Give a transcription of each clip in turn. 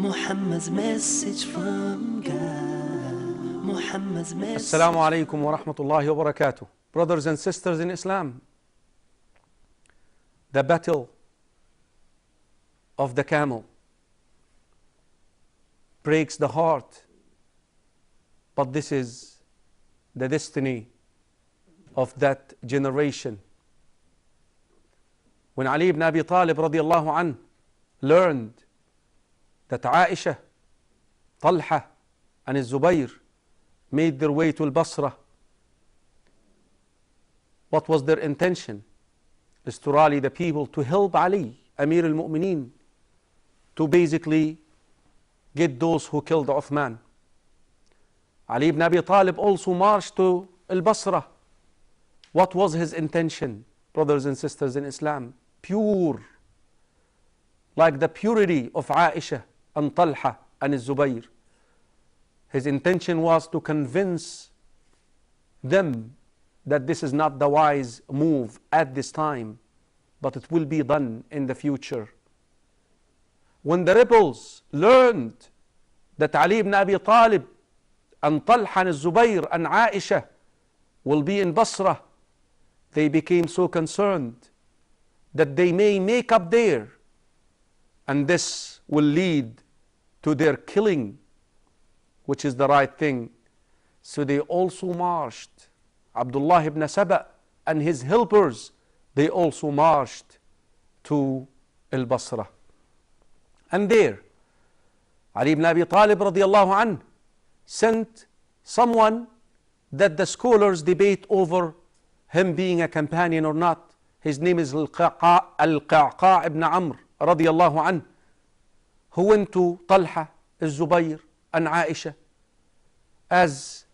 Muhammad's message from God. Muhammad's message. Assalamu alaikum wa rahmatullahi wa barakatuh. Brothers and sisters in Islam, the battle of the camel breaks the heart, but this is the destiny of that generation. When Ali ibn Abi Talib radiallahu anh learned that Aisha, Talha and Zubayr made their way to Al-Basra, what was their intention? Is to rally the people to help Ali, Amir al-Mu'mineen, to basically get those who killed Uthman. Ali ibn Abi Talib also marched to Al-Basra. What was his intention, brothers and sisters in Islam? Pure, like the purity of Aisha and Talha and Zubayr. His intention was to convince them that this is not the wise move at this time, but it will be done in the future. When the rebels learned that Ali ibn Abi Talib and Talha and Zubayr and Aisha will be in Basra, they became so concerned that they may make up there, and this will lead to their killing, which is the right thing. So they also marched. Abdullah ibn Saba and his helpers, they also marched to Al-Basra. And there, Ali ibn Abi Talib radiallahu anh sent someone that the scholars debate over him being a companion or not. His name is Al-Qa'qa' ibn Amr radiallahu anh, who went to Talha, Zubayr and Aisha as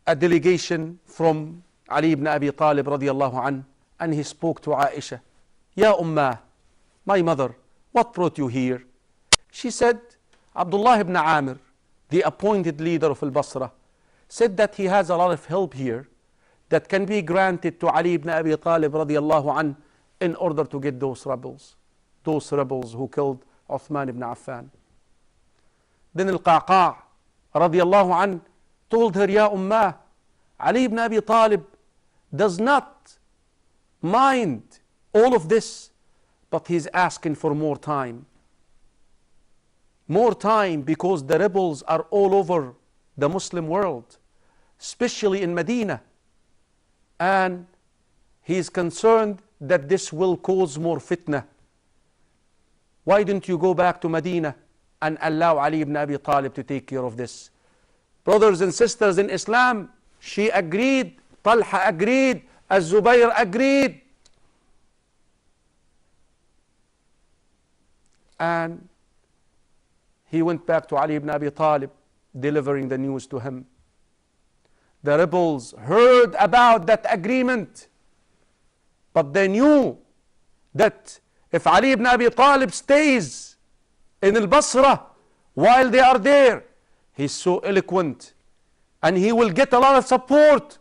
a delegation from Ali ibn Abi Talib radiallahu anh, and he spoke to Aisha. Ya Ummah, my mother, what brought you here? She said, Abdullah ibn Amir, the appointed leader of Al-Basra, said that he has a lot of help here that can be granted to Ali ibn Abi Talib radiallahu anh in order to get those rebels who killed Uthman ibn Affan. Then Al-Qa'qa' radiallahu anh told her, Ya Ummah, Ali ibn Abi Talib does not mind all of this, but he's asking for more time. More time because the rebels are all over the Muslim world, especially in Medina. And he is concerned that this will cause more fitna. Why didn't you go back to Medina and allow Ali ibn Abi Talib to take care of this? Brothers and sisters in Islam, she agreed, Talha agreed, Az-Zubayr agreed. And he went back to Ali ibn Abi Talib, delivering the news to him. The rebels heard about that agreement, but they knew that if Ali ibn Abi Talib stays in Al-Basra while they are there, he's so eloquent and he will get a lot of support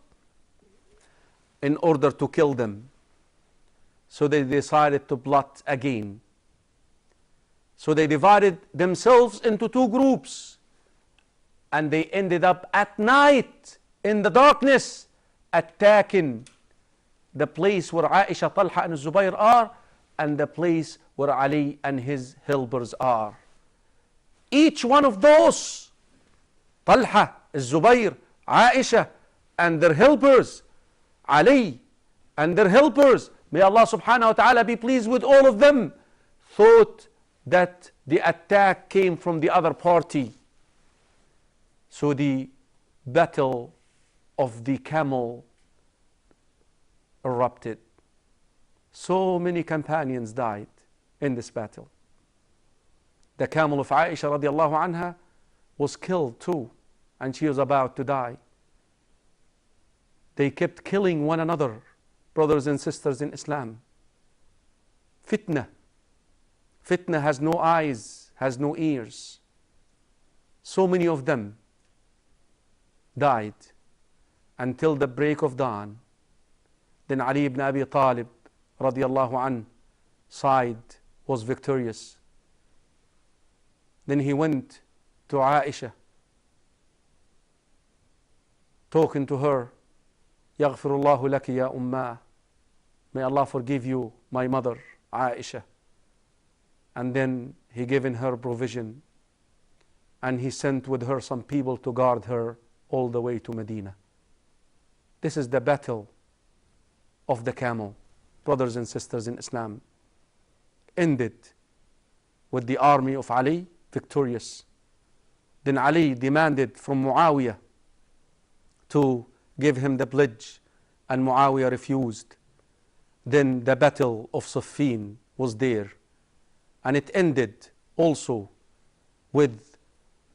in order to kill them. So they decided to plot again. So they divided themselves into two groups, and they ended up at night in the darkness attacking the place where Aisha, Talha and Zubayr are, and the place where Ali and his helpers are. Each one of those, Talha, Zubayr, Aisha and their helpers, Ali and their helpers, may Allah subhanahu wa ta'ala be pleased with all of them, thought that the attack came from the other party. So the battle of the camel erupted. So many companions died in this battle. The camel of Aisha radiallahu anha was killed too, and she was about to die. They kept killing one another, brothers and sisters in Islam. Fitna. Fitna has no eyes, has no ears. So many of them died until the break of dawn. Then Ali ibn Abi Talib radiallahu anh side was victorious. Then he went to Aisha, talking to her, Yaghfirullahu laki ya ummah. May Allah forgive you, my mother, Aisha. And then he given her provision, and he sent with her some people to guard her all the way to Medina. This is the battle of the camel, brothers and sisters in Islam, ended with the army of Ali victorious. Then Ali demanded from Muawiyah to give him the pledge, and Muawiyah refused. Then the battle of Siffin was there, and it ended also with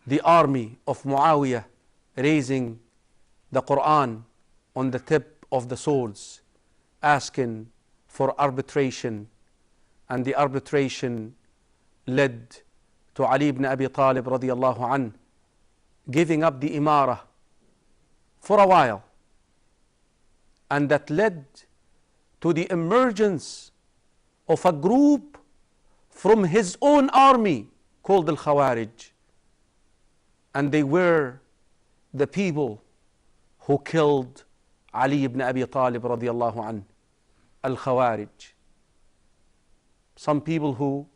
the army of Muawiyah raising the Quran on the tip of the swords, asking for arbitration, and the arbitration led to Ali ibn Abi Talib radiallahu anhu giving up the Imarah for a while, and that led to the emergence of a group from his own army called Al Khawarij, and they were the people who killed Ali ibn Abi Talib radiallahu anhu, Al Khawarij. Some people who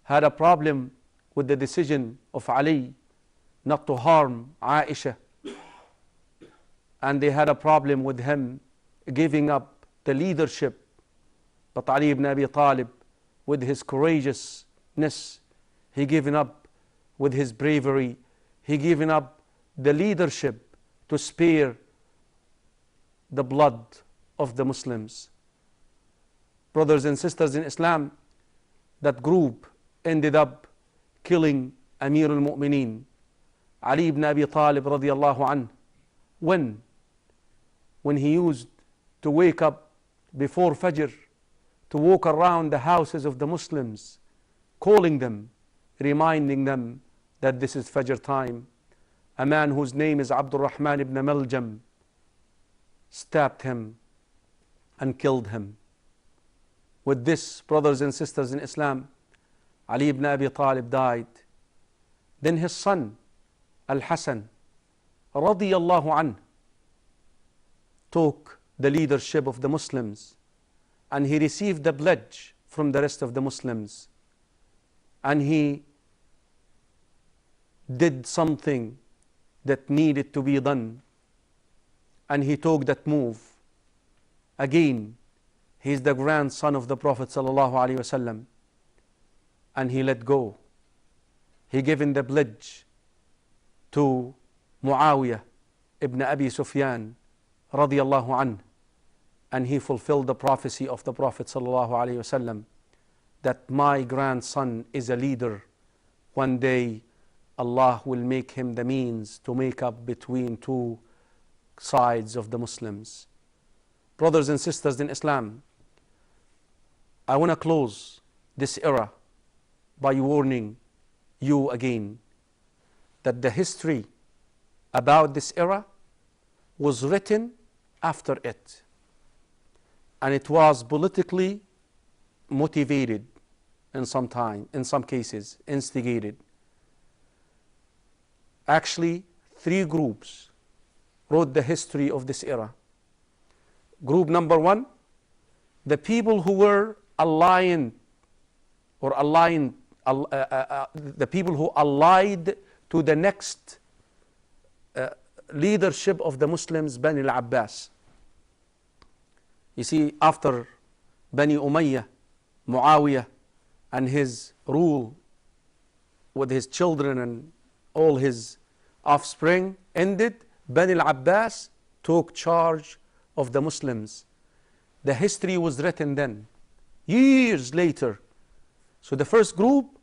had a problem with the decision of Ali not to harm Aisha, and they had a problem with him giving up the leadership. But Ali ibn Abi Talib, with his courageousness, he given up with his bravery, he given up the leadership to spare the blood of the Muslims. Brothers and sisters in Islam, that group ended up killing Amir al-Mu'mineen, Ali ibn Abi Talib radiallahu anhu. When he used to wake up before Fajr to walk around the houses of the Muslims, calling them, reminding them that this is Fajr time, a man whose name is Abdul Rahman ibn Maljam stabbed him and killed him. With this, brothers and sisters in Islam, Ali ibn Abi Talib died. Then his son, Al-Hasan, radiyallahu anhu, took the leadership of the Muslims, and he received the pledge from the rest of the Muslims, and he did something that needed to be done, and he took that move. Again, he is the grandson of the Prophet sallallahu alaihi wasallam, and he let go. He given the pledge to Muawiyah ibn Abi Sufyan radiyallahu anhu, and he fulfilled the prophecy of the Prophet sallallahu alaihi wasallam that my grandson is a leader. One day Allah will make him the means to make up between two sides of the Muslims. Brothers and sisters in Islam, I want to close this era by warning you again that the history about this era was written after it, and it was politically motivated in some cases, instigated. Actually, three groups wrote the history of this era. Group number one, the people who were the people who allied to the next leadership of the Muslims, Bani al-Abbas. You see, after Bani Umayyah, Muawiyah and his rule with his children and all his offspring ended, Bani al-Abbas took charge of the Muslims. The history was written then, years later. So the first group,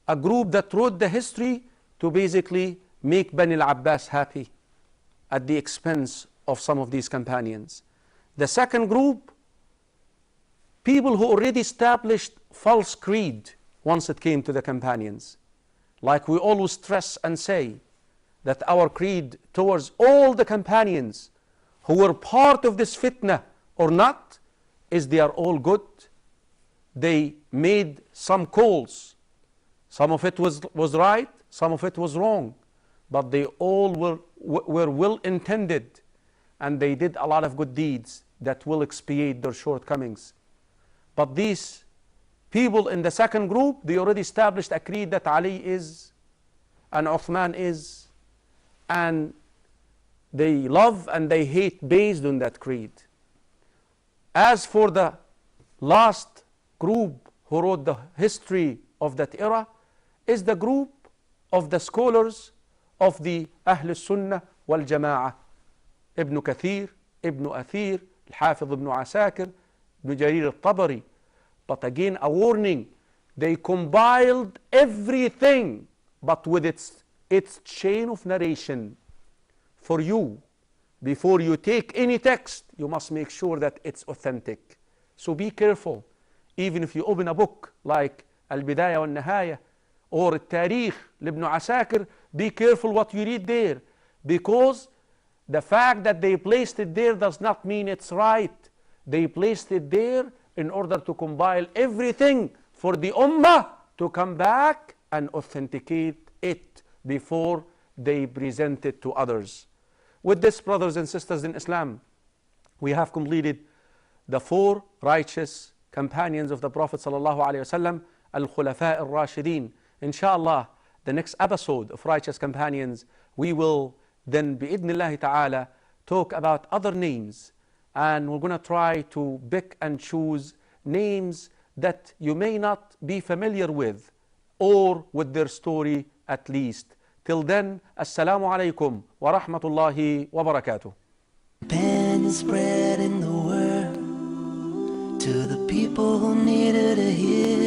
a group that wrote the history to basically make Bani al-Abbas happy at the expense of some of these companions. The second group, people who already established false creed once it came to the companions. Like we always stress and say that our creed towards all the companions who were part of this fitna or not is they are all good. They made some calls. Some of it was right, some of it was wrong, but they all were well intended, and they did a lot of good deeds that will expiate their shortcomings. But these people in the second group, they already established a creed that Ali is and Uthman is, and they love and they hate based on that creed. As for the last group who wrote the history of that era, is the group of the scholars of the Ahl Sunnah wal Jama'ah, Ibn Kathir, Ibn Athir, Al-Hafiz Ibn Asakir, Ibn Jarir al-Tabari. But again, a warning, they compiled everything, but with its chain of narration. For you, before you take any text, you must make sure that it's authentic. So be careful. Even if you open a book like Al-Bidayah wal-Nihayah or Al-Tarikh Ibn Asakir, be careful what you read there, because the fact that they placed it there does not mean it's right. They placed it there in order to compile everything for the Ummah to come back and authenticate it before they present it to others. With this, brothers and sisters in Islam, we have completed the 4 righteous companions of the Prophet ﷺ, Al-Khulafa al-Rashideen. Inshallah, the next episode of Righteous Companions, we will then, bi'idhnillahi ta'ala, talk about other names. And we're going to try to pick and choose names that you may not be familiar with, or with their story at least. Till then, Assalamu alaikum wa rahmatullahi wa barakatuh. Been spreading the word to the people who needed to hear.